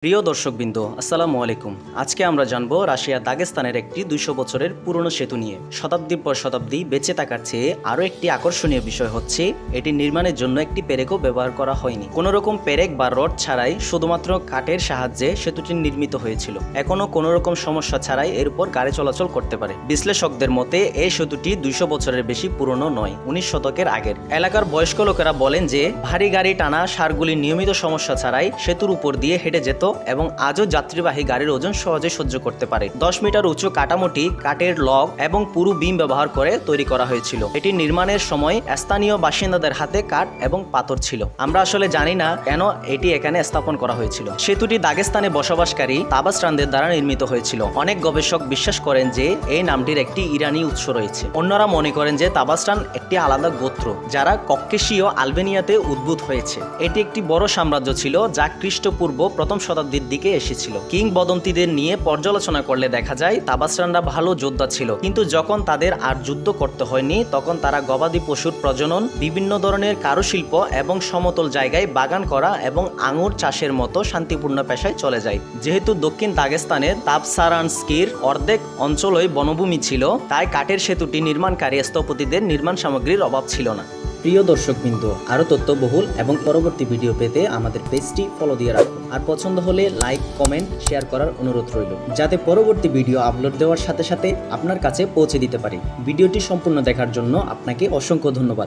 প্রিয় দর্শকবৃন্দ, আসসালামু আলাইকুম। আজকে আমরা জানবো রাশিয়া দাগেস্তানের একটি ২০০ বছরের পুরনো সেতু নিয়ে। শতাব্দীর পর শতাব্দী বেঁচে থাকার চেয়ে আরও একটি আকর্ষণীয় বিষয় হচ্ছে এটি নির্মাণের জন্য একটি পেরেকও ব্যবহার করা হয়নি। কোনো রকম পেরেক বা রড ছাড়াই শুধুমাত্র কাঠের সাহায্যে সেতুটি নির্মিত হয়েছিল। এখনও কোনো রকম সমস্যা ছাড়াই এর উপর গাড়ি চলাচল করতে পারে। বিশ্লেষকদের মতে এই সেতুটি ২০০ বছরের বেশি পুরনো নয়, ১৯ শতকের আগের। এলাকার বয়স্ক লোকেরা বলেন যে ভারী গাড়ি টানা সারগুলির নিয়মিত সমস্যা ছাড়াই সেতুর উপর দিয়ে হেঁটে যেত এবং আজও যাত্রীবাহী গাড়ির ওজন সহজে সহ্য করতে পারে। ১০ মিটার উঁচু কাঠামোটি কাঠের লগ এবং পুরু বিম ব্যবহার করে তৈরি করা হয়েছিল। এটি নির্মাণের সময় স্থানীয় বাসিন্দাদের হাতে কাঠ এবং পাথর ছিল। আমরা আসলে জানি না কেন এটি এখানে স্থাপন করা হয়েছিল। সেতুটি দাগেস্তানে বসবাসকারী তাবাসরানদের দ্বারা নির্মিত হয়েছিল। অনেক গবেষক বিশ্বাস করেন যে এই নামটির একটি ইরানি উৎস রয়েছে। অন্যরা মনে করেন যে তাবাসরান একটি আলাদা গোত্র যারা ককেশীয় আলবেনিয়াতে উদ্ভূত হয়েছে। এটি একটি বড় সাম্রাজ্য ছিল যা খ্রিস্টপূর্ব প্রথম শতাব্দীর দিকে এসেছিল। কিংবদন্তিদের নিয়ে পর্যালোচনা করলে দেখা যায় তাবাসরানরা ভালো যোদ্ধা ছিল, কিন্তু যখন তাদের আর যুদ্ধ করতে হয়নি তখন তারা গবাদি পশুর প্রজনন, বিভিন্ন ধরনের কারুশিল্প এবং সমতল জায়গায় বাগান করা এবং আঙুর চাষের মতো শান্তিপূর্ণ পেশায় চলে যায়। যেহেতু দক্ষিণ দাগেস্তানের তাবসারানস্কির অর্ধেক অঞ্চলই বনভূমি ছিল, তাই কাঠের সেতুটি নির্মাণকারী স্থপতিদের নির্মাণ সামগ্রীর অভাব ছিল না। প্রিয় দর্শকবৃন্দ, আরও তথ্যবহুল এবং পরবর্তী ভিডিও পেতে আমাদের পেজটি ফলো দিয়ে রাখুন। আর পছন্দ হলে লাইক, কমেন্ট, শেয়ার করার অনুরোধ রইল, যাতে পরবর্তী ভিডিও আপলোড দেওয়ার সাথে সাথে আপনার কাছে পৌঁছে দিতে পারি। ভিডিওটি সম্পূর্ণ দেখার জন্য আপনাকে অসংখ্য ধন্যবাদ।